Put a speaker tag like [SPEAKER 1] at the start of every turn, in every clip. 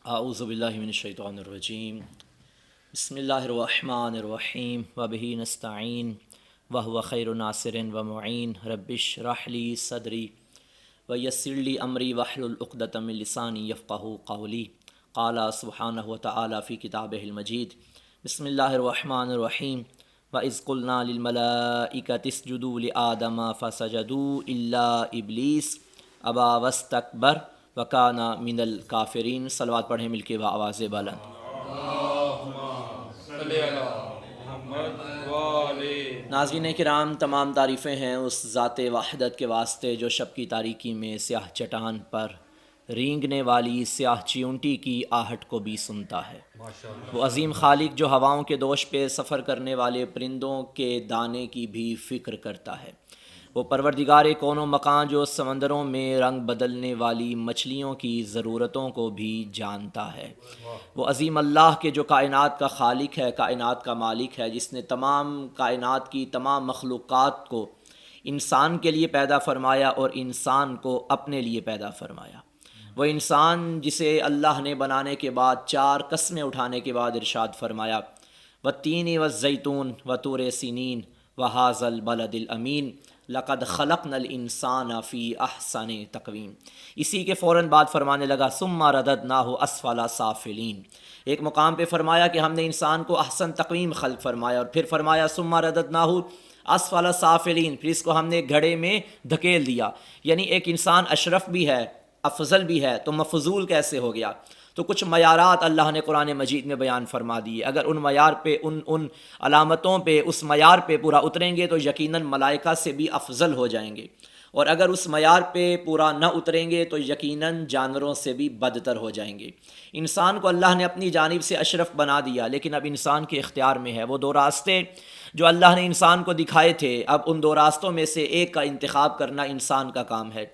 [SPEAKER 1] اعوذ باللہ من الشیطان الرجیم بسم اللہ الرحمن الرحیم وبہ نستعین وہو خیر ناصر ومعین رب اشرح لی صدری ویسر لی امری واحلل عقدۃ من لسانی یفقہوا قولی قال سبحانہ وتعالی فی کتابہ المجید بسم اللہ الرحمن الرحیم وَإِذْ قُلْنَا لِلْمَلَائِكَةِ اسْجُدُوا لِآدَمَ فَسَجَدُوا إِلَّا إِبْلِيسَ أَبَى وَاسْتَكْبَرَ وَكَانَ مِنَ الْكَافِرِينَ۔ صلوات پڑھیں مل کے آواز بلند۔ ناظرین کرام، تمام تعریفیں ہیں اس ذات وحدت کے واسطے جو شب کی تاریکی میں سیاہ چٹان پر رینگنے والی سیاہ چیونٹی کی آہٹ کو بھی سنتا ہے۔ وہ عظیم خالق جو ہواؤں کے دوش پہ سفر کرنے والے پرندوں کے دانے کی بھی فکر کرتا ہے۔ وہ پروردگار کون و مکان جو سمندروں میں رنگ بدلنے والی مچھلیوں کی ضرورتوں کو بھی جانتا ہے۔ وہ عظیم اللہ کے جو کائنات کا خالق ہے، کائنات کا مالک ہے، جس نے تمام کائنات کی تمام مخلوقات کو انسان کے لیے پیدا فرمایا اور انسان کو اپنے لیے پیدا فرمایا۔ وہ انسان جسے اللہ نے بنانے کے بعد 4 قسمیں اٹھانے کے بعد ارشاد فرمایا وَالتِّینِ وَالزَّیتُونِ وَطُورِ سِینِین وَہَٰذَا الْبَلَدِ الْأَمِینِ لَقَدْ خَلَقْنَا الْإِنسَانَ فِی أَحْسَنِ تَقْوِیم۔ اسی کے فوراً بعد فرمانے لگا ثُمَّ رَدَدْنَاهُ أَسْفَلَ سَافِلِینَ۔ ایک مقام پہ فرمایا کہ ہم نے انسان کو احسن تقویم خلق فرمایا، اور پھر فرمایا ثُمَّ رَدَدْنَاهُ أَسْفَلَ سَافِلِینَ، پھر اس کو ہم نے گھڑے میں دھکیل دیا۔ یعنی ایک انسان اشرف بھی ہے، افضل بھی ہے، تو مفضول کیسے ہو گیا؟ تو کچھ معیارات اللہ نے قرآن مجید میں بیان فرما دیے۔ اگر ان معیار پہ ان علامتوں پہ اس معیار پہ پورا اتریں گے تو یقیناً ملائکہ سے بھی افضل ہو جائیں گے، اور اگر اس معیار پہ پورا نہ اتریں گے تو یقیناً جانوروں سے بھی بدتر ہو جائیں گے۔ انسان کو اللہ نے اپنی جانب سے اشرف بنا دیا، لیکن اب انسان کے اختیار میں ہے وہ 2 راستے جو اللہ نے انسان کو دکھائے تھے۔ اب ان 2 راستوں میں سے ایک کا انتخاب کرنا انسان کا کام ہے۔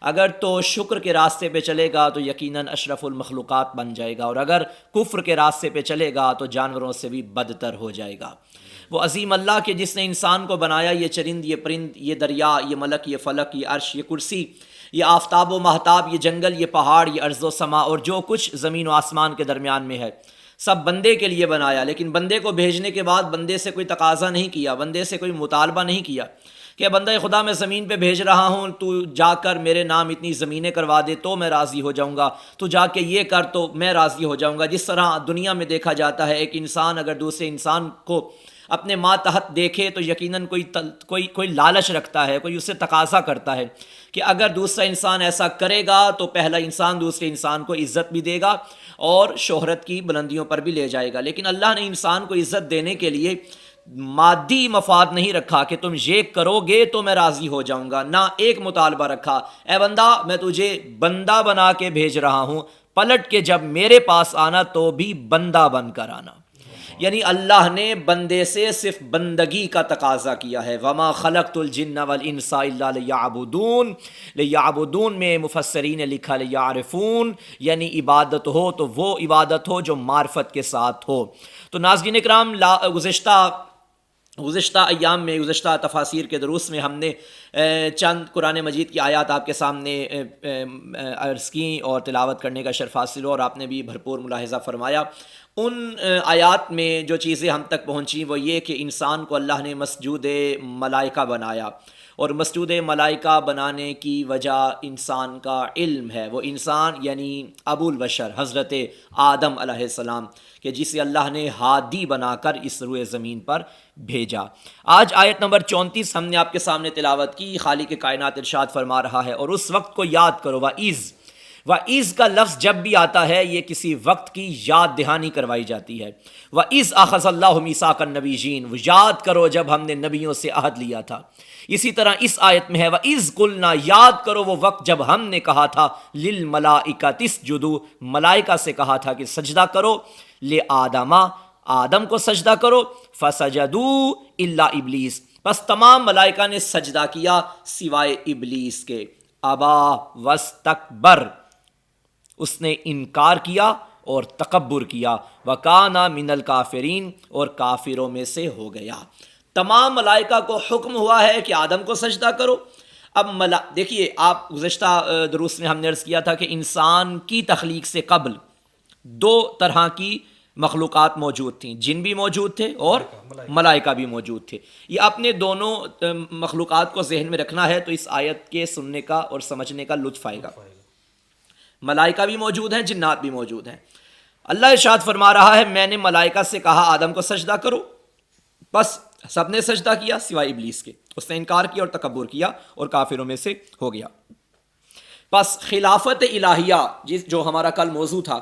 [SPEAKER 1] اگر تو شکر کے راستے پہ چلے گا تو یقیناً اشرف المخلوقات بن جائے گا، اور اگر کفر کے راستے پہ چلے گا تو جانوروں سے بھی بدتر ہو جائے گا۔ وہ عظیم اللہ کے جس نے انسان کو بنایا، یہ چرند، یہ پرند، یہ دریا، یہ ملک، یہ فلک، یہ عرش، یہ کرسی، یہ آفتاب و مہتاب، یہ جنگل، یہ پہاڑ، یہ ارض و سما، اور جو کچھ زمین و آسمان کے درمیان میں ہے، سب بندے کے لیے بنایا۔ لیکن بندے کو بھیجنے کے بعد بندے سے کوئی تقاضا نہیں کیا، بندے سے کوئی مطالبہ نہیں کیا کہ بندہ خدا میں زمین پہ بھیج رہا ہوں، تو جا کر میرے نام اتنی زمینیں کروا دے تو میں راضی ہو جاؤں گا، تو جا کے یہ کر تو میں راضی ہو جاؤں گا۔ جس طرح دنیا میں دیکھا جاتا ہے، ایک انسان اگر دوسرے انسان کو اپنے ماتحت دیکھے تو یقیناً کوئی لالچ رکھتا ہے، کوئی اس سے تقاضا کرتا ہے کہ اگر دوسرا انسان ایسا کرے گا تو پہلا انسان دوسرے انسان کو عزت بھی دے گا اور شہرت کی بلندیوں پر بھی لے جائے گا۔ لیکن اللہ نے انسان کو عزت دینے کے لیے مادی مفاد نہیں رکھا کہ تم یہ کرو گے تو میں راضی ہو جاؤں گا، نہ ایک مطالبہ رکھا، اے بندہ میں تجھے بندہ بنا کے بھیج رہا ہوں، پلٹ کے جب میرے پاس آنا تو بھی بندہ بن کر آنا۔ یعنی اللہ نے بندے سے صرف بندگی کا تقاضا کیا ہے۔ وَمَا خَلَقْتُ الْجِنَّ وَالْإِنسَ إِلَّا لِيَعْبُدُونَ، لِيَعْبُدُونَ میں مفسرین نے لکھا لِيَعْرِفُونَ، یعنی عبادت ہو تو وہ عبادت ہو جو معرفت کے ساتھ ہو۔ تو ناظرین کرام، گزشتہ ایام میں، گزشتہ تفاسیر کے دروس میں ہم نے چند قرآن مجید کی آیات آپ کے سامنے عرض کیں اور تلاوت کرنے کا شرف حاصل ہو، اور آپ نے بھی بھرپور ملاحظہ فرمایا۔ ان آیات میں جو چیزیں ہم تک پہنچیں وہ یہ کہ انسان کو اللہ نے مسجود ملائکہ بنایا، اور مسجود ملائکہ بنانے کی وجہ انسان کا علم ہے۔ وہ انسان یعنی ابو البشر حضرت آدم علیہ السلام کہ جسے اللہ نے ہادی بنا کر اس روئے زمین پر بھیجا۔ آج آیت نمبر 34 ہم نے آپ کے سامنے تلاوت کی۔ خالق کائنات ارشاد فرما رہا ہے اور اس وقت کو یاد کرو۔ وَإِذْ کا لفظ جب بھی آتا ہے یہ کسی وقت کی یاد دہانی کروائی جاتی ہے۔ وَإِذْ أَخَذَ اللَّهُ مِيثَاقَ النَّبِيِّينَ، وہ یاد کرو جب ہم نے نبیوں سے عہد لیا تھا۔ اسی طرح اس آیت میں ہے وَإِذْ قُلْنَا، یاد کرو وہ وقت جب ہم نے کہا تھا لِلْمَلَائِكَةِ اسْجُدُوا، ملائکہ سے کہا تھا کہ سجدہ کرو، لِآدَمَ، آدم کو سجدہ کرو، فَسَجَدُوا إِلَّا إِبْلِيسَ، بس تمام ملائکہ نے سجدہ کیا سوائے ابلیس کے۔ ابا واستکبر، اس نے انکار کیا اور تکبر کیا۔ وَكَانَ مِنَ الْكَافِرِينَ، اور کافروں میں سے ہو گیا۔ تمام ملائکہ کو حکم ہوا ہے کہ آدم کو سجدہ کرو۔ اب دیکھیے، آپ گزشتہ دروس میں ہم نے عرض کیا تھا کہ انسان کی تخلیق سے قبل دو طرح کی مخلوقات موجود تھیں، جن بھی موجود تھے اور ملائکہ بھی موجود تھے. یہ اپنے دونوں مخلوقات کو ذہن میں رکھنا ہے تو اس آیت کے سننے کا اور سمجھنے کا لطف آئے گا. ملائکہ بھی موجود ہیں، جنات بھی موجود ہیں. اللہ ارشاد فرما رہا ہے میں نے ملائکہ سے کہا آدم کو سجدہ کرو، بس سب نے سجدہ کیا سوائے ابلیس کے. اس نے انکار کیا اور تکبر کیا اور کافروں میں سے ہو گیا. بس خلافت الہیہ جو ہمارا کل موضوع تھا،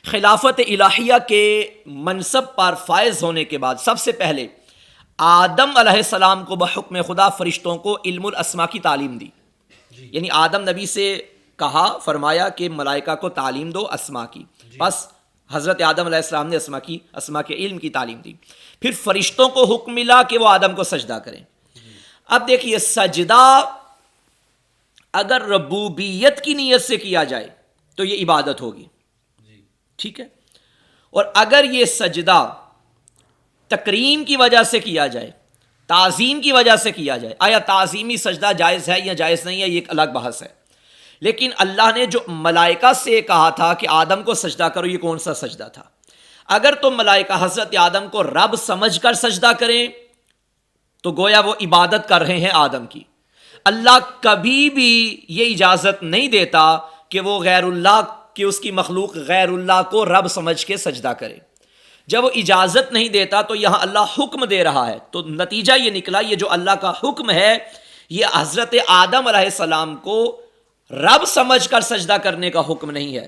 [SPEAKER 1] خلافت الہیہ کے منصب پر فائز ہونے کے بعد سب سے پہلے آدم علیہ السلام کو بحکم خدا فرشتوں کو علم الاسماء کی تعلیم دی. یعنی آدم نبی سے کہا، فرمایا کہ ملائکہ کو تعلیم دو اسماء کی. بس حضرت آدم علیہ السلام نے اسماء کے علم کی تعلیم دی. پھر فرشتوں کو حکم ملا کہ وہ آدم کو سجدہ کریں. اب دیکھیے سجدہ اگر ربوبیت کی نیت سے کیا جائے تو یہ عبادت ہوگی، ٹھیک ہے. اور اگر یہ سجدہ تکریم کی وجہ سے کیا جائے، تعظیم کی وجہ سے کیا جائے، آیا تعظیمی سجدہ جائز ہے یا جائز نہیں ہے یہ ایک الگ بحث ہے. لیکن اللہ نے جو ملائکہ سے کہا تھا کہ آدم کو سجدہ کرو، یہ کون سا سجدہ تھا؟ اگر تو ملائکہ حضرت آدم کو رب سمجھ کر سجدہ کریں تو گویا وہ عبادت کر رہے ہیں آدم کی. اللہ کبھی بھی یہ اجازت نہیں دیتا کہ وہ غیر اللہ کہ اس کی مخلوق غیر اللہ کو رب سمجھ کے سجدہ کرے. جب وہ اجازت نہیں دیتا تو یہاں اللہ حکم دے رہا ہے، تو نتیجہ یہ نکلا یہ جو اللہ کا حکم ہے یہ حضرت آدم علیہ السلام کو رب سمجھ کر سجدہ کرنے کا حکم نہیں ہے،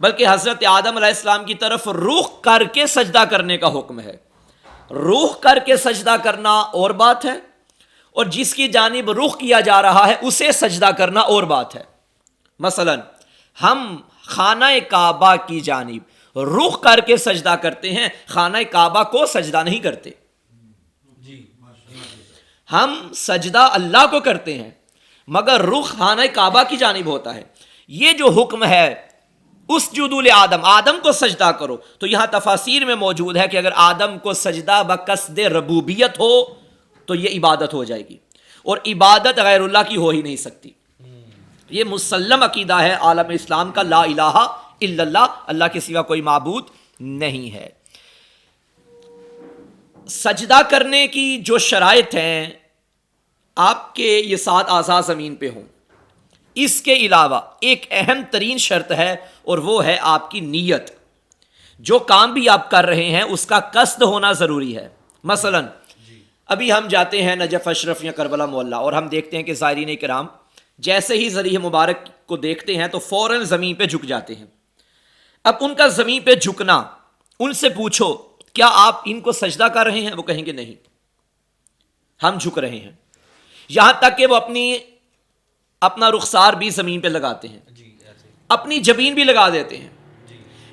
[SPEAKER 1] بلکہ حضرت آدم علیہ السلام کی طرف رخ کر کے سجدہ کرنے کا حکم ہے. رخ کر کے سجدہ کرنا اور بات ہے، اور جس کی جانب رخ کیا جا رہا ہے اسے سجدہ کرنا اور بات ہے. مثلا ہم خانہ کعبہ کی جانب رخ کر کے سجدہ کرتے ہیں، خانہ کعبہ کو سجدہ نہیں کرتے. ہم سجدہ اللہ کو کرتے ہیں مگر رخ خانہ کعبہ کی جانب ہوتا ہے. یہ جو حکم ہے اسجدوا لآدم، آدم کو سجدہ کرو، تو یہاں تفاسیر میں موجود ہے کہ اگر آدم کو سجدہ بقصد ربوبیت ہو تو یہ عبادت ہو جائے گی، اور عبادت غیر اللہ کی ہو ہی نہیں سکتی. یہ مسلم عقیدہ ہے عالم اسلام کا، لا الہ الا اللہ، اللہ کے سوا کوئی معبود نہیں ہے. سجدہ کرنے کی جو شرائط ہیں، آپ کے یہ 7 اعضاء زمین پہ ہوں. اس کے علاوہ ایک اہم ترین شرط ہے اور وہ ہے آپ کی نیت. جو کام بھی آپ کر رہے ہیں اس کا قصد ہونا ضروری ہے. مثلا ابھی ہم جاتے ہیں نجف اشرف یا کربلا محلہ اور ہم دیکھتے ہیں کہ زائرین کرام جیسے ہی ذریح مبارک کو دیکھتے ہیں تو فوراً زمین پہ جھک جاتے ہیں. اب ان کا زمین پہ جھکنا، ان سے پوچھو کیا آپ ان کو سجدہ کر رہے ہیں؟ وہ کہیں گے نہیں، ہم جھک رہے ہیں. یہاں تک کہ وہ اپنا رخسار بھی زمین پہ لگاتے ہیں، اپنی جبین بھی لگا دیتے ہیں.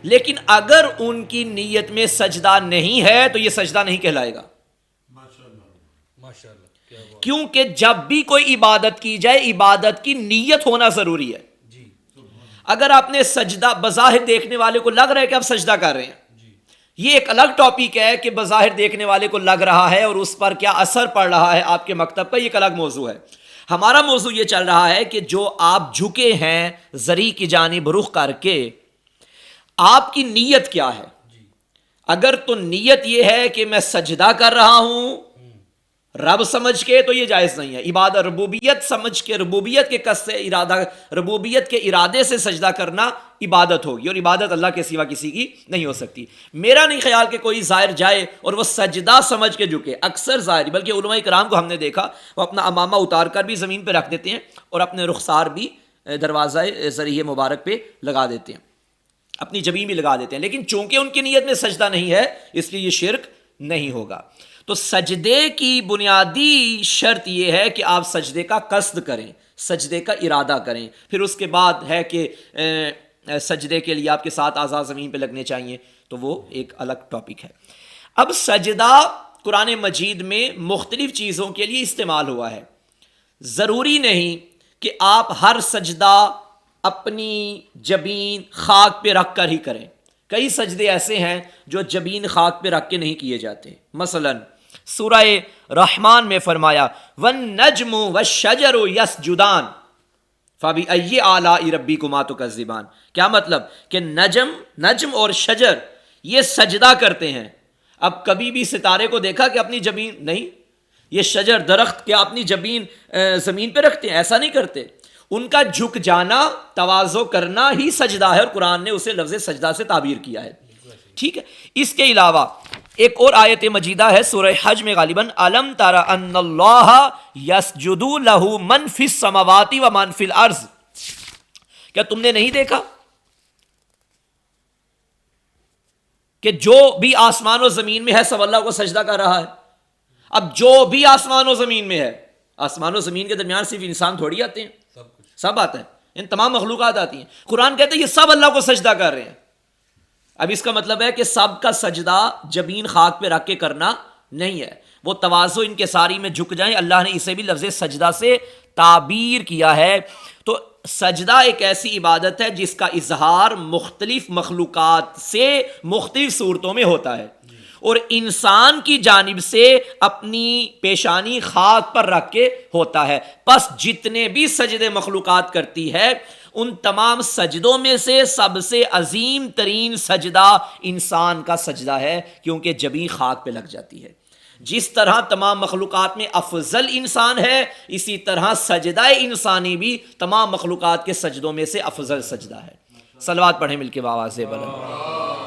[SPEAKER 1] لیکن اگر ان کی نیت میں سجدہ نہیں ہے تو یہ سجدہ نہیں کہلائے گا. کیونکہ جب بھی کوئی عبادت کی جائے عبادت کی نیت ہونا ضروری ہے. اگر آپ نے سجدہ بظاہر دیکھنے والے کو لگ رہا ہے کہ آپ سجدہ کر رہے ہیں، یہ ایک الگ ٹاپک ہے کہ بظاہر دیکھنے والے کو لگ رہا ہے اور اس پر کیا اثر پڑ رہا ہے آپ کے مکتب کا، یہ ایک الگ موضوع ہے. ہمارا موضوع یہ چل رہا ہے کہ جو آپ جھکے ہیں ذری کی جانب رخ کر کے، آپ کی نیت کیا ہے؟ اگر تو نیت یہ ہے کہ میں سجدہ کر رہا ہوں رب سمجھ کے تو یہ جائز نہیں ہے. عبادت ربوبیت سمجھ کے، ربوبیت کے قصد سے ارادہ، ربوبیت کے ارادے سے سجدہ کرنا عبادت ہوگی، اور عبادت اللہ کے سوا کسی کی نہیں ہو سکتی. میرا نہیں خیال کہ کوئی زائر جائے اور وہ سجدہ سمجھ کے جھکے. اکثر زائر بلکہ علماء کرام کو ہم نے دیکھا وہ اپنا امامہ اتار کر بھی زمین پہ رکھ دیتے ہیں اور اپنے رخسار بھی دروازہ ذریح مبارک پہ لگا دیتے ہیں، اپنی جبین بھی لگا دیتے ہیں. لیکن چونکہ ان کی نیت میں سجدہ نہیں ہے اس لیے یہ شرک نہیں ہوگا. تو سجدے کی بنیادی شرط یہ ہے کہ آپ سجدے کا قصد کریں، سجدے کا ارادہ کریں. پھر اس کے بعد ہے کہ سجدے کے لیے آپ کے 7 اعضاء زمین پہ لگنے چاہیے، تو وہ ایک الگ ٹاپک ہے. اب سجدہ قرآن مجید میں مختلف چیزوں کے لیے استعمال ہوا ہے. ضروری نہیں کہ آپ ہر سجدہ اپنی جبین خاک پہ رکھ کر ہی کریں. کئی سجدے ایسے ہیں جو جبین خاک پہ رکھ کے نہیں کیے جاتے. مثلا سورہ رحمان میں فرمایا وَالنَّجْمُ وَالشَّجَرُ يَسْجُدَانِ، فَبِأَيِّ آلَاءِ رَبِّكُمَا تُكَذِّبَانِ، کیا مطلب کہ نجم اور شجر یہ سجدہ کرتے ہیں. اب کبھی بھی ستارے کو دیکھا کہ اپنی جبین نہیں، یہ شجر درخت کیا اپنی جبین زمین پہ رکھتے ہیں؟ ایسا نہیں کرتے. ان کا جھک جانا، تواضع کرنا ہی سجدہ ہے، اور قرآن نے اسے لفظ سجدہ سے تعبیر کیا ہے. ٹھیک ہے. اس کے علاوہ ایک اور آیت مجیدہ ہے سورہ حج میں غالباً، الم تر ان اللہ یسجد لہ من فی السماوات و من فی الارض، کیا تم نے نہیں دیکھا کہ جو بھی آسمان و زمین میں ہے سب اللہ کو سجدہ کر رہا ہے. اب جو بھی آسمان و زمین میں ہے، آسمان و زمین کے درمیان صرف انسان تھوڑی آتے ہیں، سب آتا ہے، ان تمام مخلوقات آتی ہیں. قرآن کہتے ہیں یہ سب اللہ کو سجدہ کر رہے ہیں. اب اس کا مطلب ہے کہ سب کا سجدہ جبین خاک پہ رکھ کے کرنا نہیں ہے، وہ تواضع انکساری میں جھک جائیں. اللہ نے اسے بھی لفظ سجدہ سے تعبیر کیا ہے. تو سجدہ ایک ایسی عبادت ہے جس کا اظہار مختلف مخلوقات سے مختلف صورتوں میں ہوتا ہے، اور انسان کی جانب سے اپنی پیشانی خاک پر رکھ کے ہوتا ہے. پس جتنے بھی سجدے مخلوقات کرتی ہے، ان تمام سجدوں میں سے سب سے عظیم ترین سجدہ انسان کا سجدہ ہے، کیونکہ جبین خاک پہ لگ جاتی ہے. جس طرح تمام مخلوقات میں افضل انسان ہے، اسی طرح سجدہ انسانی بھی تمام مخلوقات کے سجدوں میں سے افضل سجدہ ہے. صلوات پڑھیں مل کے بآواز بلند.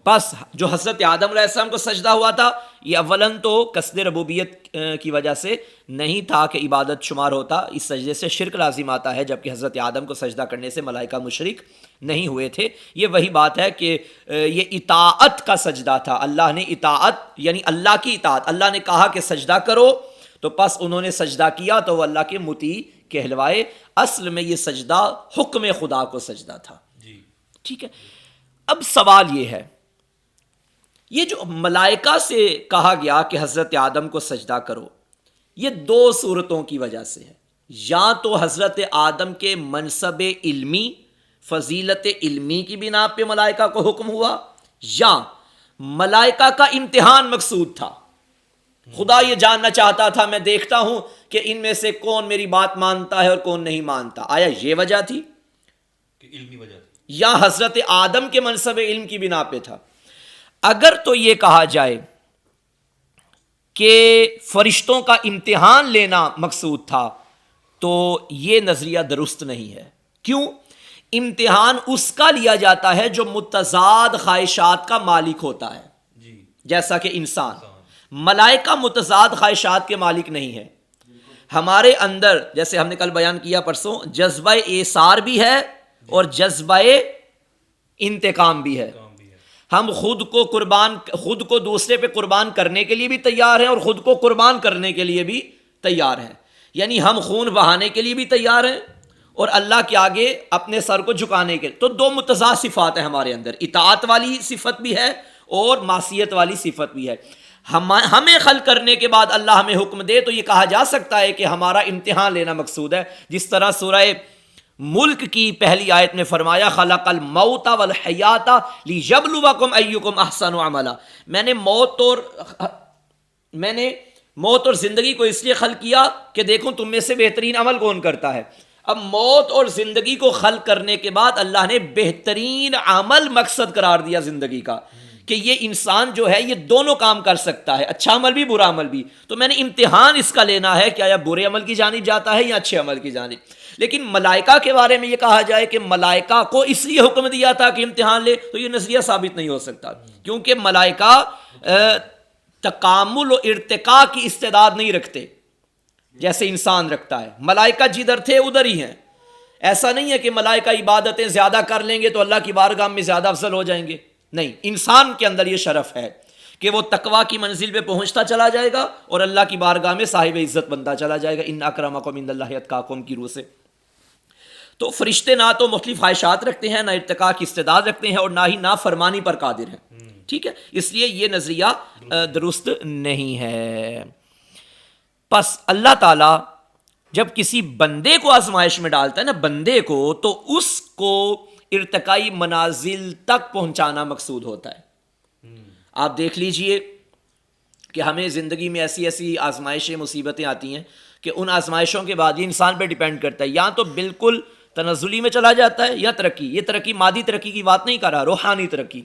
[SPEAKER 1] پس جو حضرت آدم علیہ السلام کو سجدہ ہوا تھا، یہ اولاً تو قصد ربوبیت کی وجہ سے نہیں تھا کہ عبادت شمار ہوتا، اس سجدے سے شرک لازم آتا ہے، جبکہ حضرت آدم کو سجدہ کرنے سے ملائکہ مشرک نہیں ہوئے تھے. یہ وہی بات ہے کہ یہ اطاعت کا سجدہ تھا. اللہ نے اطاعت یعنی اللہ کی اطاعت، اللہ نے کہا کہ سجدہ کرو تو پس انہوں نے سجدہ کیا تو وہ اللہ کے مطیع کہلوائے. اصل میں یہ سجدہ حکم خدا کو سجدہ تھا. ٹھیک ہے. اب سوال یہ ہے، یہ جو ملائکہ سے کہا گیا کہ حضرت آدم کو سجدہ کرو، یہ دو صورتوں کی وجہ سے ہے. یا تو حضرت آدم کے منصب علمی، فضیلت علمی کی بنا پہ ملائکہ کو حکم ہوا، یا ملائکہ کا امتحان مقصود تھا. خدا یہ جاننا چاہتا تھا میں دیکھتا ہوں کہ ان میں سے کون میری بات مانتا ہے اور کون نہیں مانتا. آیا یہ وجہ تھی کہ علمی وجہ تھی، یا حضرت آدم کے منصب علم کی بنا پہ تھا؟ اگر تو یہ کہا جائے کہ فرشتوں کا امتحان لینا مقصود تھا تو یہ نظریہ درست نہیں ہے. کیوں؟ امتحان اس کا لیا جاتا ہے جو متضاد خواہشات کا مالک ہوتا ہے، جیسا کہ انسان. ملائکہ متضاد خواہشات کے مالک نہیں ہے. ہمارے اندر جیسے ہم نے کل بیان کیا پرسوں، جذبہ ایثار بھی ہے اور جذبہ انتقام بھی ہے. ہم خود کو دوسرے پہ قربان کرنے کے لیے بھی تیار ہیں اور خود کو قربان کرنے کے لیے بھی تیار ہیں. یعنی ہم خون بہانے کے لیے بھی تیار ہیں اور اللہ کے آگے اپنے سر کو جھکانے کے. تو دو متضاد صفات ہیں ہمارے اندر، اطاعت والی صفت بھی ہے اور معصیت والی صفت بھی ہے. ہمیں خلق کرنے کے بعد اللہ ہمیں حکم دے تو یہ کہا جا سکتا ہے کہ ہمارا امتحان لینا مقصود ہے. جس طرح سورہ ملک کی پہلی آیت میں فرمایا خلق الموت والحیات لیبلوکم ایکم احسن عملا، میں نے موت اور زندگی کو اس لیے خلق کیا کہ دیکھوں تم میں سے بہترین عمل کون کرتا ہے. اب موت اور زندگی کو خلق کرنے کے بعد اللہ نے بہترین عمل مقصد قرار دیا زندگی کا، کہ یہ انسان جو ہے یہ دونوں کام کر سکتا ہے، اچھا عمل بھی برا عمل بھی. تو میں نے امتحان اس کا لینا ہے کہ آیا برے عمل کی جانب جاتا ہے یا اچھے عمل کی جانب. لیکن ملائکہ کے بارے میں یہ کہا جائے کہ ملائکہ کو اس لیے حکم دیا تھا کہ امتحان لے، تو یہ نظریہ ثابت نہیں ہو سکتا، کیونکہ ملائکہ تکامل و ارتقاء کی استعداد نہیں رکھتے جیسے انسان رکھتا ہے. ملائکہ جدھر تھے ادھر ہی ہیں. ایسا نہیں ہے کہ ملائکہ عبادتیں زیادہ کر لیں گے تو اللہ کی بارگاہ میں زیادہ افضل ہو جائیں گے. نہیں، انسان کے اندر یہ شرف ہے کہ وہ تقویٰ کی منزل پہ پہنچتا چلا جائے گا اور اللہ کی بارگاہ میں صاحب عزت بنتا چلا جائے گا. ان اکرمکم عند اللہ اتقاکم کی روح سے. تو فرشتے نہ تو مختلف خواہشات رکھتے ہیں، نہ ارتقاء کی استعداد رکھتے ہیں، اور نہ ہی نافرمانی پر قادر ہیں. ٹھیک ہے، اس لیے یہ نظریہ درست نہیں ہے. پس اللہ تعالی جب کسی بندے کو آزمائش میں ڈالتا ہے نا، بندے کو، تو اس کو ارتقائی منازل تک پہنچانا مقصود ہوتا ہے. آپ دیکھ لیجئے کہ ہمیں زندگی میں ایسی ایسی آزمائشیں مصیبتیں آتی ہیں کہ ان آزمائشوں کے بعد یہ انسان پہ ڈیپینڈ کرتا ہے، یا تو بالکل تنزلی میں چلا جاتا ہے یا ترقی. یہ ترقی مادی ترقی کی بات نہیں کر رہا، روحانی ترقی.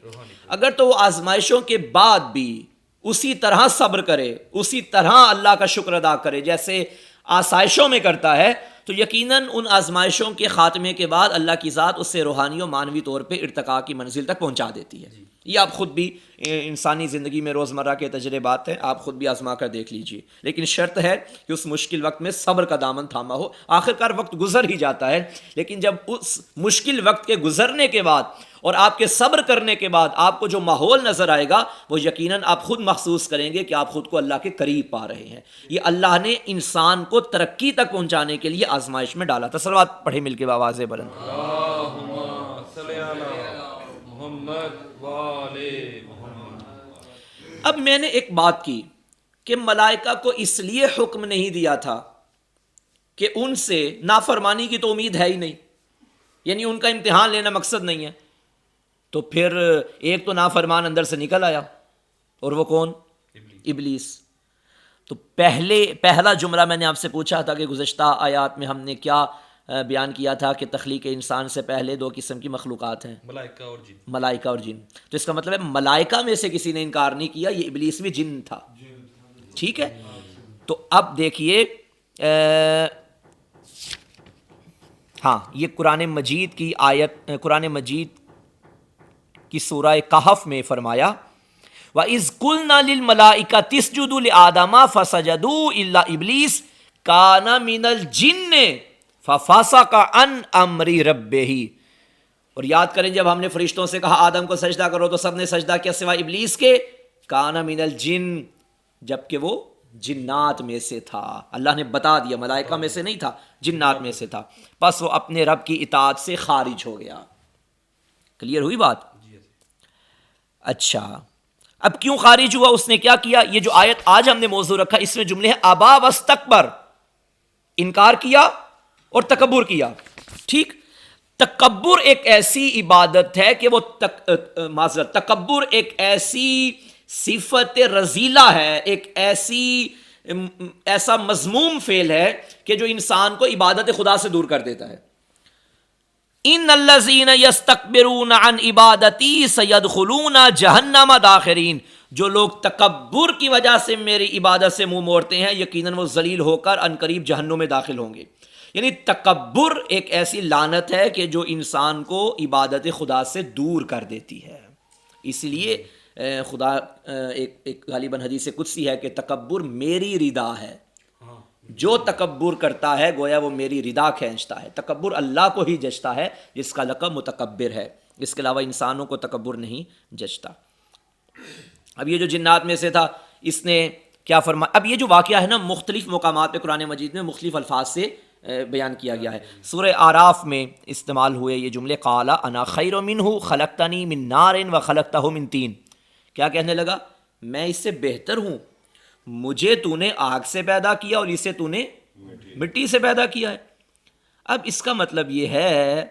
[SPEAKER 1] اگر تو وہ آزمائشوں کے بعد بھی اسی طرح صبر کرے، اسی طرح اللہ کا شکر ادا کرے جیسے آسائشوں میں کرتا ہے، تو یقیناً ان آزمائشوں کے خاتمے کے بعد اللہ کی ذات اس سے روحانی و معنوی طور پہ ارتقاء کی منزل تک پہنچا دیتی ہے. یہ آپ خود بھی انسانی زندگی میں روزمرہ کے تجربات ہیں، آپ خود بھی آزما کر دیکھ لیجئے. لیکن شرط ہے کہ اس مشکل وقت میں صبر کا دامن تھاما ہو. آخرکار وقت گزر ہی جاتا ہے، لیکن جب اس مشکل وقت کے گزرنے کے بعد اور آپ کے صبر کرنے کے بعد آپ کو جو ماحول نظر آئے گا وہ یقیناً آپ خود محسوس کریں گے کہ آپ خود کو اللہ کے قریب پا رہے ہیں. یہ اللہ نے انسان کو ترقی تک پہنچانے کے لیے آزمائش میں ڈالا تھا. صلوات پڑھے مل کے بآواز بلند. اب میں نے ایک بات کی کہ ملائکہ کو اس لیے حکم نہیں دیا تھا کہ ان سے نافرمانی کی تو امید ہے ہی نہیں، یعنی ان کا امتحان لینا مقصد نہیں ہے. تو پھر ایک تو نافرمان اندر سے نکل آیا، اور وہ کون؟ ابلیس. تو پہلا جملہ میں نے آپ سے پوچھا تھا کہ گزشتہ آیات میں ہم نے کیا بیان کیا تھا کہ تخلیق انسان سے پہلے دو قسم کی مخلوقات ہیں، ملائکہ اور جن. تو اس کا مطلب ہے ملائکہ میں سے کسی نے انکار نہیں کیا، یہ ابلیس بھی جن تھا. ٹھیک ہے. تو اب دیکھیے ہاں، یہ قرآن مجید کی آیت، قرآن مجید کی سورہ کہف میں فرمایا وَإِذْ قُلْنَا لِلْمَلَائِكَةِ اسْجُدُوا لِآدَمَ فَسَجَدُوا إِلَّا إِبْلِيسَ كَانَ مِنَ الْجِنِّ فَفَسَقَ عَنْ أَمْرِ رَبِّهِ. اور یاد کریں جب ہم نے فرشتوں سے کہا آدم کو سجدہ کرو تو سب نے سجدہ کیا سوائے ابلیس کے. كَانَ مِنَ الْجِنِّ، جبکہ وہ جنات میں سے تھا. اللہ نے بتا دیا ملائکہ میں سے نہیں تھا، جنات میں سے تھا. پس وہ اپنے رب کی اطاعت سے خارج ہو گیا. کلیئر ہوئی بات؟ اچھا، اب کیوں خارج ہوا؟ اس نے کیا کیا؟ یہ جو آیت آج ہم نے موضوع رکھا اس میں جملے ہیں ابا واستکبر، انکار کیا اور تکبر کیا. ٹھیک. تکبر ایک ایسی عبادت ہے کہ وہ معذرت، تکبر ایک ایسی صفت رذیلہ ہے، ایک ایسا مذموم فعل ہے کہ جو انسان کو عبادت خدا سے دور کر دیتا ہے. ان الذین یستکبرون عن عبادتی سیدخلون جہنم داخرین. جو لوگ تکبر کی وجہ سے میری عبادت سے منہ موڑتے ہیں یقیناً وہ ذلیل ہو کر عنقریب جہنم میں داخل ہوں گے. یعنی تکبر ایک ایسی لعنت ہے کہ جو انسان کو عبادت خدا سے دور کر دیتی ہے. اس لیے خدا ایک غالباً حدیث قدسی ہے کہ تکبر میری رضا ہے. جو تکبر کرتا ہے گویا وہ میری رضا کھینچتا ہے. تکبر اللہ کو ہی جچتا ہے جس کا لقب متکبر ہے، اس کے علاوہ انسانوں کو تکبر نہیں جچتا. اب یہ جو جنات میں سے تھا اس نے کیا فرمایا؟ اب یہ جو واقعہ ہے نا مختلف مقامات پہ قرآن مجید میں مختلف الفاظ سے بیان کیا گیا ہے. سورہ آراف میں استعمال ہوئے یہ جملے قال انا خیر منہ خلقتنی من نار وخلقتہ من طین. کیا کہنے لگا؟ میں اس سے بہتر ہوں، مجھے تو نے آگ سے پیدا کیا اور اسے تو نے مٹی سے پیدا کیا ہے. اب اس کا مطلب یہ ہے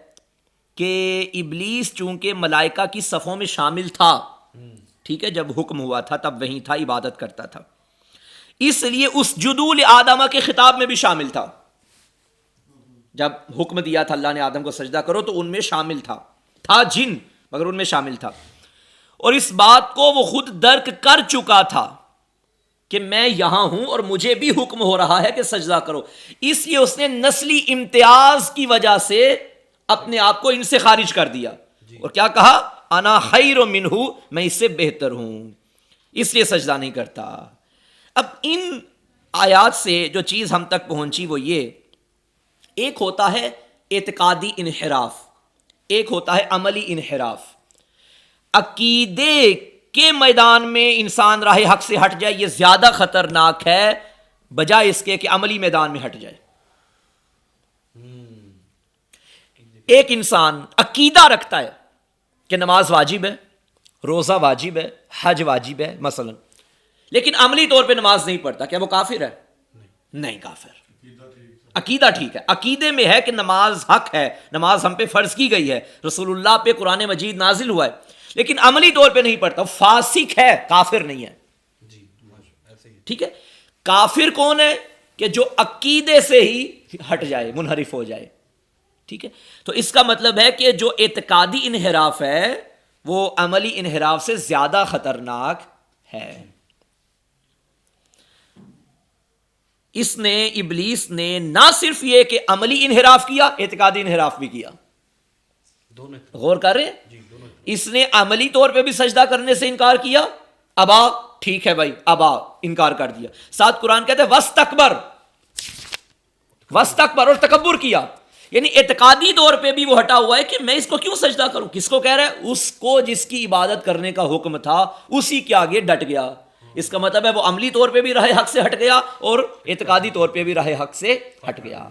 [SPEAKER 1] کہ ابلیس چونکہ ملائکہ کی صفوں میں شامل تھا، ٹھیک ہے، جب حکم ہوا تھا تب وہیں تھا، عبادت کرتا تھا، اس لیے اسجدوا لآدم کے خطاب میں بھی شامل تھا. جب حکم دیا تھا اللہ نے آدم کو سجدہ کرو تو ان میں شامل تھا جن، مگر ان میں شامل تھا. اور اس بات کو وہ خود درک کر چکا تھا کہ میں یہاں ہوں اور مجھے بھی حکم ہو رہا ہے کہ سجدہ کرو. اس لیے اس نے نسلی امتیاز کی وجہ سے اپنے آپ کو ان سے خارج کر دیا اور کیا کہا؟ انا خیر منہ، میں اس سے بہتر ہوں، اس لیے سجدہ نہیں کرتا. اب ان آیات سے جو چیز ہم تک پہنچی وہ یہ، ایک ہوتا ہے اعتقادی انحراف، ایک ہوتا ہے عملی انحراف. عقیدے کے میدان میں انسان راہ حق سے ہٹ جائے یہ زیادہ خطرناک ہے بجائے اس کے کہ عملی میدان میں ہٹ جائے. ایک انسان عقیدہ رکھتا ہے کہ نماز واجب ہے، روزہ واجب ہے، حج واجب ہے مثلا، لیکن عملی طور پہ نماز نہیں پڑھتا، کیا وہ کافر ہے؟ نہیں کافر. عقیدہ ٹھیک ہے، عقیدے میں ہے کہ نماز حق ہے، نماز ہم پہ فرض کی گئی ہے، رسول اللہ پہ قرآن مجید نازل ہوا ہے، لیکن عملی طور پہ نہیں پڑھتا، فاسق ہے، کافر نہیں ہے. ٹھیک ہے. کافر کون ہے؟ کہ جو عقیدے سے ہی ہٹ جائے، منحرف ہو جائے. ٹھیک ہے. تو اس کا مطلب ہے کہ جو اعتقادی انحراف ہے وہ عملی انحراف سے زیادہ خطرناک ہے. اس نے، ابلیس نے نہ صرف یہ کہ عملی انحراف کیا، اعتقادی انحراف بھی کیا. غور کر رہے ہیں؟ اس نے عملی طور پہ بھی سجدہ کرنے سے انکار کیا، ابا، ٹھیک ہے بھائی، ابا، انکار کر دیا. ساتھ قرآن کہتے ہیں وستکبر، وستکبر، اور تکبر کیا. یعنی اعتقادی طور پہ بھی وہ ہٹا ہوا ہے کہ میں اس کو کیوں سجدہ کروں. کس کو کہہ رہا ہے؟ اس کو جس کی عبادت کرنے کا حکم تھا اسی کے آگے ڈٹ گیا. اس کا مطلب ہے وہ عملی طور پہ بھی راہ حق سے ہٹ گیا اور اعتقادی طور پہ بھی راہ حق سے ہٹ گیا.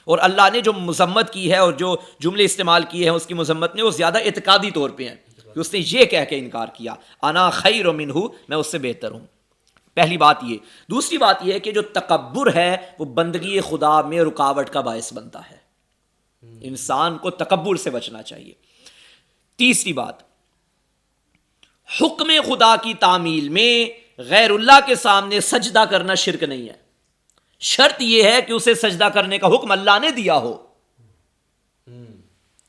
[SPEAKER 1] اور اللہ نے جو مذمت کی ہے اور جو جملے استعمال کیے ہیں اس کی مذمت نے، وہ زیادہ اعتقادی طور پہ ہیں کہ اس نے یہ کہہ کے انکار کیا، انا خیر منہ، میں اس سے بہتر ہوں. پہلی بات یہ. دوسری بات یہ ہے کہ جو تکبر ہے وہ بندگی خدا میں رکاوٹ کا باعث بنتا ہے. انسان کو تکبر سے بچنا چاہیے. تیسری بات، حکم خدا کی تعمیل میں غیر اللہ کے سامنے سجدہ کرنا شرک نہیں ہے. شرط یہ ہے کہ اسے سجدہ کرنے کا حکم اللہ نے دیا ہو.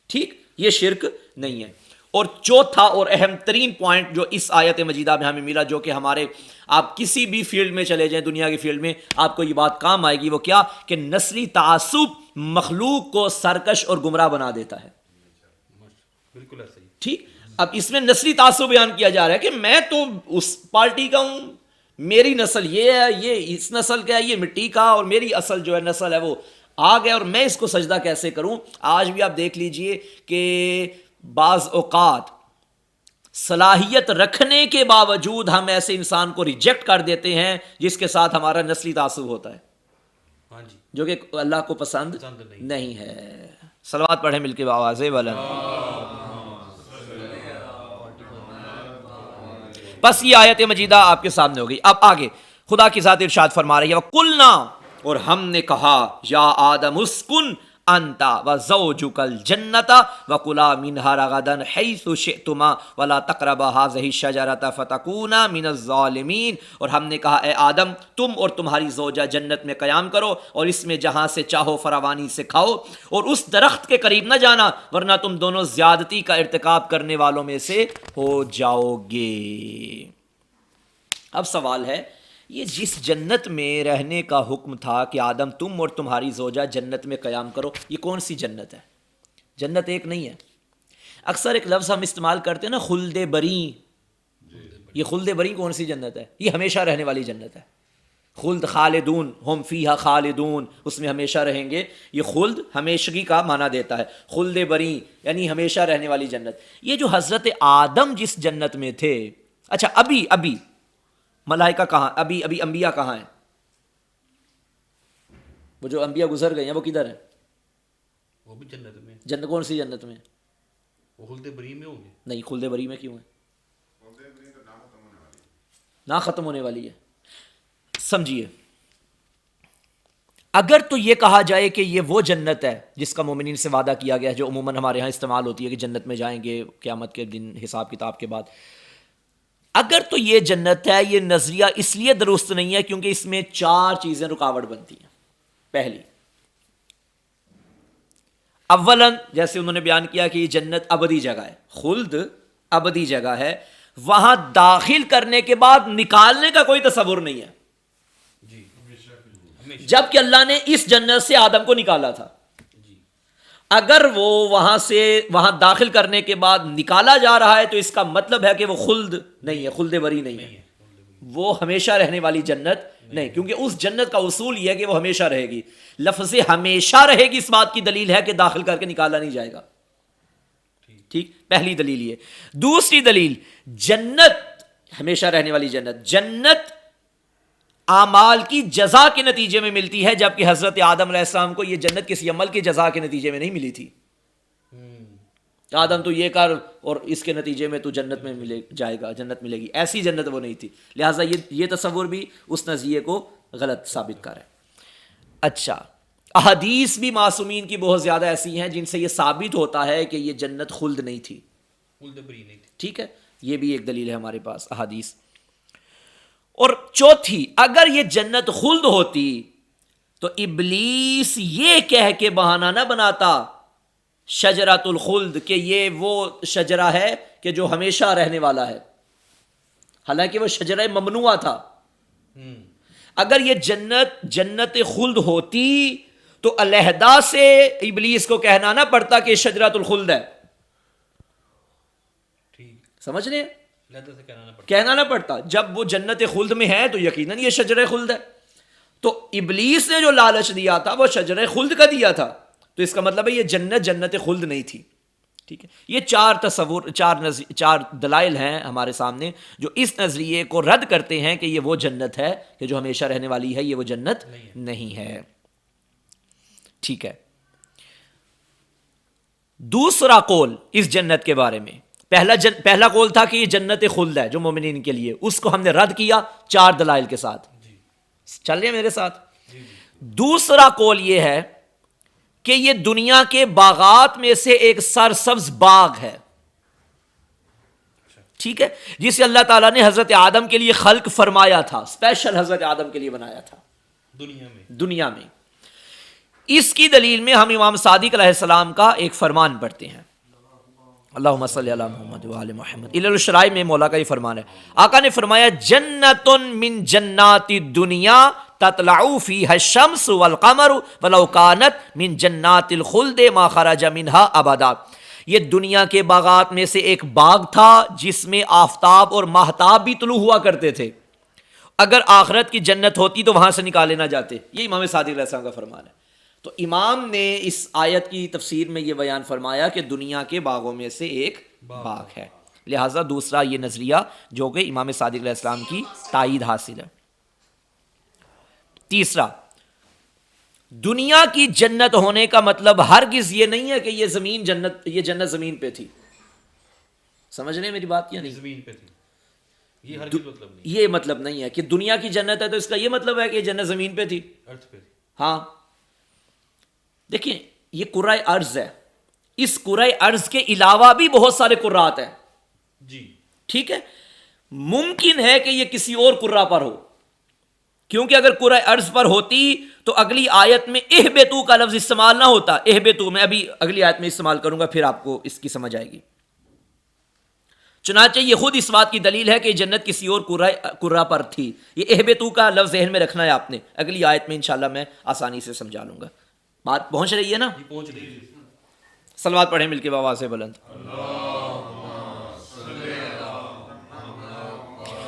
[SPEAKER 1] ٹھیک، یہ شرک نہیں ہے. اور چوتھا اور اہم ترین پوائنٹ جو اس آیت مجیدہ میں ہمیں ملا، جو کہ ہمارے، آپ کسی بھی فیلڈ میں چلے جائیں، دنیا کی فیلڈ میں آپ کو یہ بات کام آئے گی، وہ کیا؟ کہ نسلی تعصب مخلوق کو سرکش اور گمراہ بنا دیتا ہے.
[SPEAKER 2] بالکل ایسا ہی.
[SPEAKER 1] ٹھیک. اب اس میں نسلی تعصب بیان کیا جا رہا ہے کہ میں تو اس پارٹی کا ہوں، میری نسل یہ ہے، یہ اس نسل کا ہے، یہ مٹی کا، اور میری اصل جو ہے نسل ہے وہ آگ ہے، اور میں اس کو سجدہ کیسے کروں. آج بھی آپ دیکھ لیجئے کہ بعض اوقات صلاحیت رکھنے کے باوجود ہم ایسے انسان کو ریجیکٹ کر دیتے ہیں جس کے ساتھ ہمارا نسلی تعصب ہوتا ہے،
[SPEAKER 2] ہاں جی،
[SPEAKER 1] جو کہ اللہ کو پسند نہیں ہے. صلوات پڑھیں مل کے بآواز بلند. بس یہ آیت مجیدہ آپ کے سامنے ہو گئی. اب آگے خدا کی ذات ارشاد فرما رہی ہے، وَقُلْنَا، اور ہم نے کہا، یا آدم اسکن انت وزوجک الجنۃ وکلا منہا رغدا حیث شئتما ولا تقربا هذه الشجرۃ فتکونا من الظالمین. اور ہم نے کہا، اے آدم، تم اور تمہاری زوجہ جنت میں قیام کرو اور اس میں جہاں سے چاہو فراوانی سے کھاؤ، اور اس درخت کے قریب نہ جانا ورنہ تم دونوں زیادتی کا ارتکاب کرنے والوں میں سے ہو جاؤ گے. اب سوال ہے، یہ جس جنت میں رہنے کا حکم تھا کہ آدم تم اور تمہاری زوجہ جنت میں قیام کرو، یہ کون سی جنت ہے؟ جنت ایک نہیں ہے. اکثر ایک لفظ ہم استعمال کرتے ہیں نا، خلد بری. یہ خلد بری کون سی جنت ہے؟ یہ ہمیشہ رہنے والی جنت ہے. خلد خالدون، ہم فیہا خالدون، اس میں ہمیشہ رہیں گے. یہ خلد ہمیشگی کا معنی دیتا ہے. خلد بری یعنی ہمیشہ رہنے والی جنت. یہ جو حضرت آدم جس جنت میں تھے، اچھا ابھی ملائکہ کہاں؟ ابھی انبیاء کہاں ہیں؟ وہ جو انبیاء گزر گئے ہیں وہ کدھر ہیں؟
[SPEAKER 2] وہ بھی جنت میں.
[SPEAKER 1] جنت کون سی جنت میں؟
[SPEAKER 2] وہ خلد بری میں ہوں گے.
[SPEAKER 1] نہیں، خلد بری میں کیوں ہے؟ نہ ختم ہونے والی ہے. سمجھیے، اگر تو یہ کہا جائے کہ یہ وہ جنت ہے جس کا مومنین سے وعدہ کیا گیا ہے، جو عموماً ہمارے ہاں استعمال ہوتی ہے کہ جنت میں جائیں گے قیامت کے دن حساب کتاب کے بعد، اگر تو یہ جنت ہے، یہ نظریہ اس لیے درست نہیں ہے کیونکہ اس میں 4 چیزیں رکاوٹ بنتی ہیں. پہلی، اولاً جیسے انہوں نے بیان کیا کہ یہ جنت ابدی جگہ ہے، خلد ابدی جگہ ہے، وہاں داخل کرنے کے بعد نکالنے کا کوئی تصور نہیں ہے. جب کہ اللہ نے اس جنت سے آدم کو نکالا تھا، اگر وہ وہاں داخل کرنے کے بعد نکالا جا رہا ہے تو اس کا مطلب ہے کہ وہ خلد نہیں ہے، خلد بری نہیں ہے، وہ ہمیشہ رہنے والی جنت نہیں، کیونکہ اس جنت کا اصول یہ ہے کہ وہ ہمیشہ رہے گی. لفظ ہمیشہ رہے گی اس بات کی دلیل ہے کہ داخل کر کے نکالا نہیں جائے گا. ٹھیک، پہلی دلیل یہ. دوسری دلیل، جنت ہمیشہ رہنے والی جنت اعمال کی جزا کے نتیجے میں ملتی ہے، جبکہ حضرت آدم علیہ السلام کو یہ جنت کسی عمل کی جزا کے نتیجے میں نہیں ملی تھی. آدم تو یہ کر اور اس کے نتیجے میں تو جنت میں جائے گا، جنت ملے گی، ایسی جنت وہ نہیں تھی. لہٰذا یہ تصور بھی اس نظریے کو غلط ثابت کر ہے. اچھا، احادیث بھی معصومین کی بہت زیادہ ایسی ہیں جن سے یہ ثابت ہوتا ہے کہ یہ جنت خلد نہیں تھی،
[SPEAKER 2] خلد بری نہیں تھی.
[SPEAKER 1] ٹھیک ہے، یہ بھی ایک دلیل ہے ہمارے پاس احادیث. اور چوتھی، اگر یہ جنت خلد ہوتی تو ابلیس یہ کہہ کے بہانہ نہ بناتا شجرۃ الخلد کہ یہ وہ شجرہ ہے کہ جو ہمیشہ رہنے والا ہے، حالانکہ وہ شجرہ ممنوعہ تھا۔ اگر یہ جنت خلد ہوتی تو علیحدہ سے ابلیس کو کہنا نہ پڑتا کہ یہ شجرۃ الخلد ہے،
[SPEAKER 2] ٹھیک،
[SPEAKER 1] سمجھ رہے ہیں؟
[SPEAKER 2] لہذا سے کہنا نہ پڑتا۔
[SPEAKER 1] کہنا نہ پڑتا، جب وہ جنت خلد میں ہے تو یقیناً یہ شجرہ خلد ہے۔ تو ابلیس نے جو لالچ دیا تھا وہ شجرہ خلد کا دیا تھا، تو اس کا مطلب ہے یہ جنت خلد نہیں تھی۔ ٹھیک ہے، یہ چار دلائل ہیں ہمارے سامنے جو اس نظریے کو رد کرتے ہیں کہ یہ وہ جنت ہے کہ جو ہمیشہ رہنے والی ہے، یہ وہ جنت نہیں ہے۔ ٹھیک ہے، دوسرا قول اس جنت کے بارے میں، پہلا قول تھا کہ یہ جنت خلد ہے جو مومنین کے لیے، اس کو ہم نے رد کیا 4 دلائل کے ساتھ۔ چل رہے ہیں میرے ساتھ؟ دوسرا قول یہ ہے کہ یہ دنیا کے باغات میں سے ایک سرسبز باغ ہے، ٹھیک ہے، جسے اللہ تعالیٰ نے حضرت آدم کے لیے خلق فرمایا تھا، اسپیشل حضرت آدم کے لیے بنایا تھا دنیا میں۔ اس کی دلیل میں ہم امام صادق علیہ السلام کا ایک فرمان پڑھتے ہیں، اللہم صلی علی محمد وآل محمد۔ علل الشرائع میں مولا کا یہ فرمان ہے، آقا نے فرمایا جنت من جنات الدنیا تطلع فیہا الشمس والقمر ولو کانت من جنات الخلد ما خرج منہا ابدا۔ یہ دنیا کے باغات میں سے ایک باغ تھا جس میں آفتاب اور ماہتاب بھی طلوع ہوا کرتے تھے، اگر آخرت کی جنت ہوتی تو وہاں سے نکالے نہ جاتے۔ یہ امام صادق علیہ السلام کا فرمان ہے۔ تو امام نے اس آیت کی تفسیر میں یہ بیان فرمایا کہ دنیا کے باغوں میں سے ایک باغ ہے، لہٰذا دوسرا یہ نظریہ جو کہ امام صادق علیہ السلام کی تائید حاصل ہے۔ تیسرا، دنیا کی جنت ہونے کا مطلب ہرگز یہ نہیں ہے کہ یہ جنت زمین پہ تھی۔ سمجھ رہے ہیں میری بات یا نہیں؟
[SPEAKER 2] زمین پہ تھی، یہ ہرگز مطلب نہیں،
[SPEAKER 1] یہ مطلب نہیں ہے کہ دنیا کی جنت ہے تو اس کا یہ مطلب ہے کہ یہ جنت زمین پہ تھی۔
[SPEAKER 2] ارتھ پہ تھی۔
[SPEAKER 1] ہاں دیکھیں، یہ کرۂ ارض ہے، اس کرۂ ارض کے علاوہ بھی بہت سارے کرات ہیں،
[SPEAKER 2] جی
[SPEAKER 1] ٹھیک ہے، ممکن ہے کہ یہ کسی اور کرہ پر ہو، کیونکہ اگر کرۂ ارض پر ہوتی تو اگلی آیت میں اہبتو کا لفظ استعمال نہ ہوتا۔ اہبتو میں ابھی اگلی آیت میں استعمال کروں گا، پھر آپ کو اس کی سمجھ آئے گی۔ چنانچہ یہ خود اس بات کی دلیل ہے کہ جنت کسی اور کرہ پر تھی۔ یہ اہبتو کا لفظ ذہن میں رکھنا ہے آپ نے، اگلی آیت میں انشاءاللہ میں آسانی سے سمجھا لوں گا۔ بات پہنچ رہی ہے نا؟
[SPEAKER 2] یہ پہنچ رہی ہے۔
[SPEAKER 1] صلوات پڑھیں مل کے بآواز بلند۔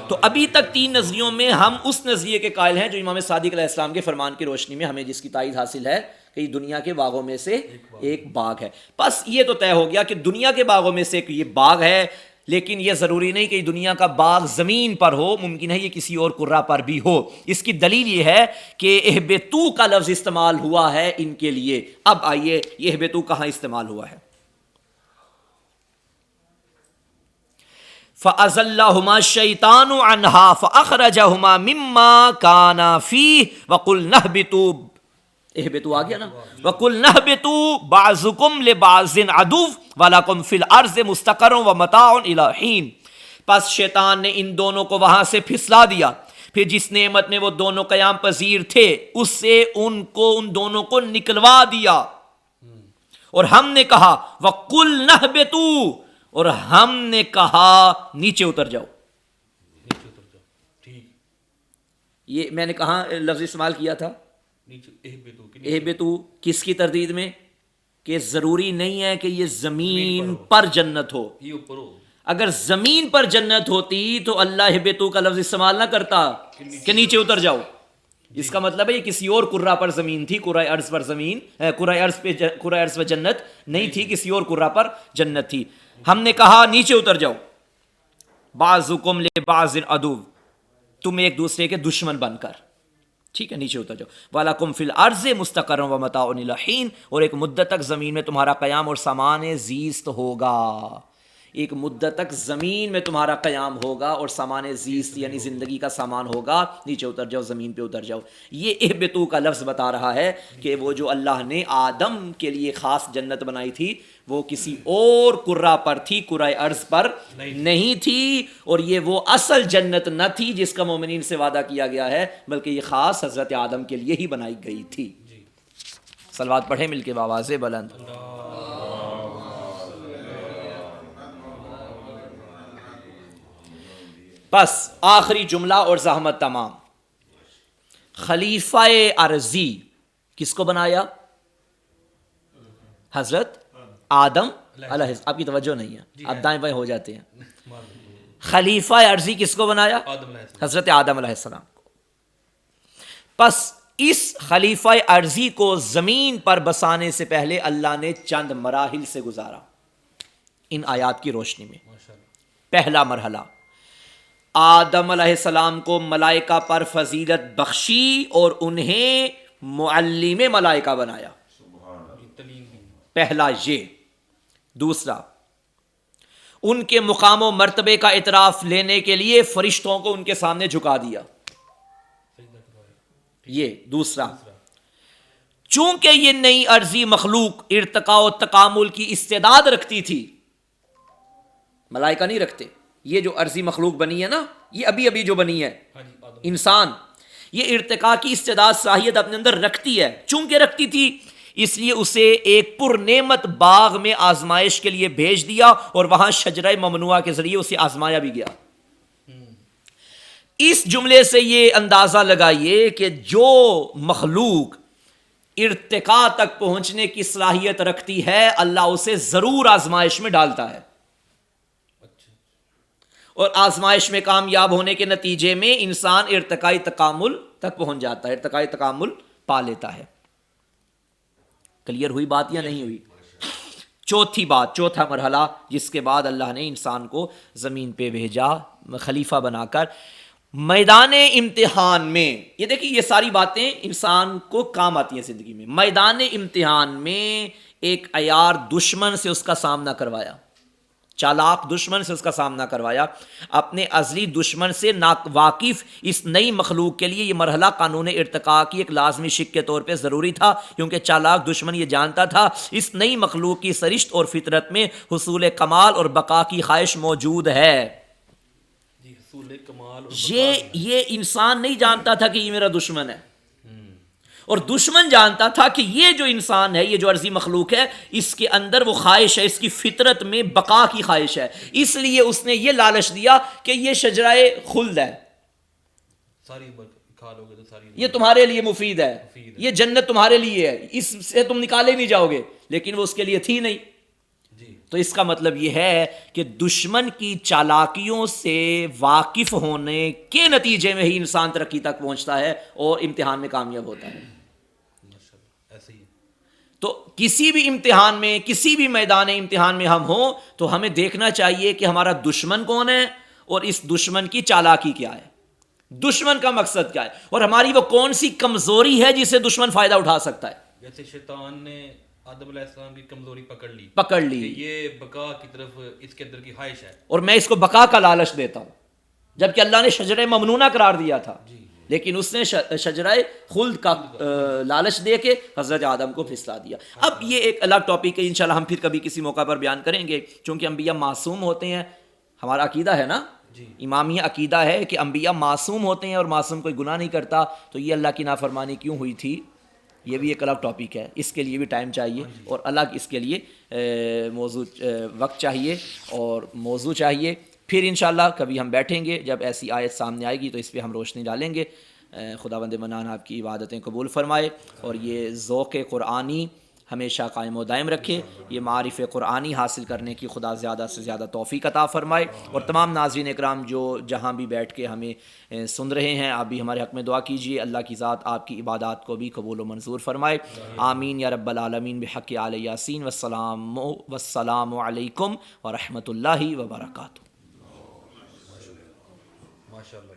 [SPEAKER 1] تو ابھی تک 3 نظریوں میں ہم اس نظریے کے قائل ہیں جو امام صادق علیہ السلام کے فرمان کی روشنی میں ہمیں جس کی تائید حاصل ہے کہ یہ دنیا کے باغوں میں سے ایک باغ ہے۔ بس یہ تو طے ہو گیا کہ دنیا کے باغوں میں سے ایک یہ باغ ہے، لیکن یہ ضروری نہیں کہ دنیا کا باغ زمین پر ہو، ممکن ہے یہ کسی اور کرہ پر بھی ہو۔ اس کی دلیل یہ ہے کہ اہبتو کا لفظ استعمال ہوا ہے ان کے لیے۔ اب آئیے یہ اہبتو کہاں استعمال ہوا ہے؟ فَأَزَلَّهُمَا الشَّيْطَانُ عَنْهَا فَأَخْرَجَهُمَا مِمَّا كَانَا فِيهِ وَقُلْنَا اهْبِطُوا، اہبتو آ گیا نا، وَقُلْنَا اهْبِطُوا بَعْضُكُمْ لِبَعْضٍ عَدُوٌّ وَلَكُمْ فِي الْأَرْضِ مُسْتَقَرٌّ وَمَتَاعٌ إِلَىٰ حِينٍ۔ پس شیطان نے ان دونوں کو وہاں سے پھسلا دیا، پھر جس نعمت میں وہ دونوں قیام پذیر تھے اس سے ان دونوں کو نکلوا دیا، اور ہم نے کہا وَقُلْنَا اهْبِطُوا، اور ہم نے کہا نیچے اتر جاؤ۔
[SPEAKER 2] نیچے اتر جاؤ، ٹھیک،
[SPEAKER 1] یہ میں نے کہاں لفظ استعمال کیا تھا؟
[SPEAKER 2] نیچے اہبتو کی،
[SPEAKER 1] اہبتو کس کی تردید میں؟ کہ ضروری نہیں ہے کہ یہ زمین پر جنت ہو۔
[SPEAKER 2] یہ اوپر ہو،
[SPEAKER 1] اگر زمین پر جنت ہوتی تو اللہ اہبتو کا لفظ استعمال نہ کرتا کہ نیچے اتر جاؤ۔ اس کا مطلب ہے یہ کسی اور کرہ پر زمین تھی، کرۂ ارض پر زمین، کرۂ ارض پہ جنت نہیں تھی، کسی اور کرہ پر جنت تھی۔ ہم نے کہا نیچے اتر جاؤ، بعضکم لبعض عدو، تم ایک دوسرے کے دشمن بن کر، ٹھیک ہے، نیچے اتر جاؤ۔ وَلَكُمْ فِي الْأَرْضِ مُسْتَقَرٌّ وَمَتَاعٌ إِلَىٰ حِينٍ، اور ایک مدت تک زمین میں تمہارا قیام اور سامان زیست ہوگا۔ ایک مدت تک زمین میں تمہارا قیام ہوگا اور سامان زیست یعنی زندگی کا سامان ہوگا، نیچے اتر جاؤ، زمین پہ اتر جاؤ۔ یہ اہبتو کا لفظ بتا رہا ہے کہ وہ جو اللہ نے آدم کے لیے خاص جنت بنائی تھی وہ کسی اور کرہ پر تھی، کرۂ ارض پر نہیں تھی، اور یہ وہ اصل جنت نہ تھی جس کا مومنین سے وعدہ کیا گیا ہے، بلکہ یہ خاص حضرت آدم کے لیے ہی بنائی گئی تھی۔ صلوات پڑھیں مل کے بآواز بلند۔ بس آخری جملہ اور زحمت تمام۔ خلیفہ ارضی کس کو بنایا؟ حضرت آدم علیہ، آپ کی توجہ نہیں ہے، آپ دائیں بائیں ہو جاتے ہیں۔ خلیفہ ارضی کس کو بنایا؟ حضرت آدم علیہ السلام کو۔ پس اس خلیفہ ارضی کو زمین پر بسانے سے پہلے اللہ نے چند مراحل سے گزارا ان آیات کی روشنی میں۔ پہلا مرحلہ، آدم علیہ السلام کو ملائکہ پر فضیلت بخشی اور انہیں معلم ملائکہ بنایا، پہلا یہ۔ دوسرا، ان کے مقام و مرتبے کا اعتراف لینے کے لیے فرشتوں کو ان کے سامنے جھکا دیا، یہ دوسرا۔ چونکہ یہ نئی ارضی مخلوق ارتقاء و تکامل کی استعداد رکھتی تھی، ملائکہ نہیں رکھتے، یہ جو ارضی مخلوق بنی ہے نا، یہ ابھی ابھی جو بنی ہے انسان، یہ ارتقاء کی استعداد صلاحیت اپنے اندر رکھتی ہے، چونکہ رکھتی تھی اس لیے اسے ایک پر نعمت باغ میں آزمائش کے لیے بھیج دیا اور وہاں شجرہ ممنوعہ کے ذریعے اسے آزمایا بھی گیا۔ اس جملے سے یہ اندازہ لگائیے کہ جو مخلوق ارتقاء تک پہنچنے کی صلاحیت رکھتی ہے اللہ اسے ضرور آزمائش میں ڈالتا ہے، اور آزمائش میں کامیاب ہونے کے نتیجے میں انسان ارتقائی تکامل تک پہنچ جاتا ہے، ارتقائی تکامل پا لیتا ہے۔ کلیئر ہوئی بات یا نہیں ہوئی؟ چوتھی بات، چوتھا مرحلہ جس کے بعد اللہ نے انسان کو زمین پہ بھیجا خلیفہ بنا کر، میدان امتحان میں۔ یہ دیکھیں یہ ساری باتیں انسان کو کام آتی ہیں زندگی میں۔ میدان امتحان میں ایک عیار دشمن سے اس کا سامنا کروایا، چالاک دشمن سے اس کا سامنا کروایا، اپنے ازلی دشمن سے واقف اس نئی مخلوق کے لیے یہ مرحلہ قانون ارتقاء کی ایک لازمی شق کے طور پہ ضروری تھا، کیونکہ چالاک دشمن یہ جانتا تھا اس نئی مخلوق کی سرشت اور فطرت میں حصول کمال اور بقا کی خواہش موجود ہے۔ یہ انسان نہیں جانتا تھا کہ یہ میرا دشمن ہے، اور دشمن جانتا تھا کہ یہ جو انسان ہے، یہ جو عرضی مخلوق ہے، اس کے اندر وہ خواہش ہے، اس کی فطرت میں بقا کی خواہش ہے، اس لیے اس نے یہ لالچ دیا کہ یہ شجرہ خلد ہے، یہ تمہارے لیے مفید ہے، یہ جنت تمہارے لیے ہے، اس سے تم نکالے نہیں جاؤ گے، لیکن وہ اس کے لیے تھی نہیں۔ تو اس کا مطلب یہ ہے کہ دشمن کی چالاکیوں سے واقف ہونے کے نتیجے میں ہی انسان ترقی تک پہنچتا ہے اور امتحان میں کامیاب ہوتا ہے۔ تو کسی بھی امتحان میں، کسی بھی میدان امتحان میں ہم ہوں تو ہمیں دیکھنا چاہیے کہ ہمارا دشمن کون ہے اور اس دشمن کی چالاکی کیا ہے، دشمن کا مقصد کیا ہے، اور ہماری وہ کون سی کمزوری ہے جسے دشمن فائدہ اٹھا سکتا ہے۔
[SPEAKER 2] جیسے شیطان نے آدم علیہ السلام کی کمزوری پکڑ لی کہ یہ بقا کی طرف اس کے اندر کی خواہش ہے، اور
[SPEAKER 1] میں اس کو بقا کا لالچ دیتا ہوں، جبکہ اللہ نے شجرہ ممنوعہ قرار دیا تھا، لیکن اس نے شجرہ خلد کا لالچ دے کے حضرت آدم کو پھسلا دیا۔ اب یہ ایک الگ ٹاپک ہے، انشاءاللہ ہم پھر کبھی کسی موقع پر بیان کریں گے، چونکہ انبیاء معصوم ہوتے ہیں، ہمارا عقیدہ ہے نا، امامیہ عقیدہ ہے کہ انبیاء معصوم ہوتے ہیں اور معصوم کوئی گناہ نہیں کرتا، تو یہ اللہ کی نافرمانی کیوں ہوئی تھی، یہ بھی ایک الگ ٹاپک ہے، اس کے لیے بھی ٹائم چاہیے اور الگ اس کے لیے موضوع وقت چاہیے اور موضوع چاہیے۔ پھر انشاءاللہ کبھی ہم بیٹھیں گے، جب ایسی آیت سامنے آئے گی تو اس پہ ہم روشنی ڈالیں گے۔ خداوند منان آپ کی عبادتیں قبول فرمائے اور یہ ذوق قرآنی ہمیشہ قائم و دائم رکھے، یہ معارف قرآنی حاصل کرنے کی خدا زیادہ سے زیادہ توفیق عطا فرمائے، اور تمام ناظرین اکرام جو جہاں بھی بیٹھ کے ہمیں سن رہے ہیں، آپ بھی ہمارے حق میں دعا کیجیے، اللہ کی ذات آپ کی عبادات کو بھی قبول و منظور فرمائے، آمین یا رب العالمین بحق آل یاسین، والسلام علیکم ورحمۃ اللہ وبرکاتہ۔
[SPEAKER 2] ماشاءاللہ۔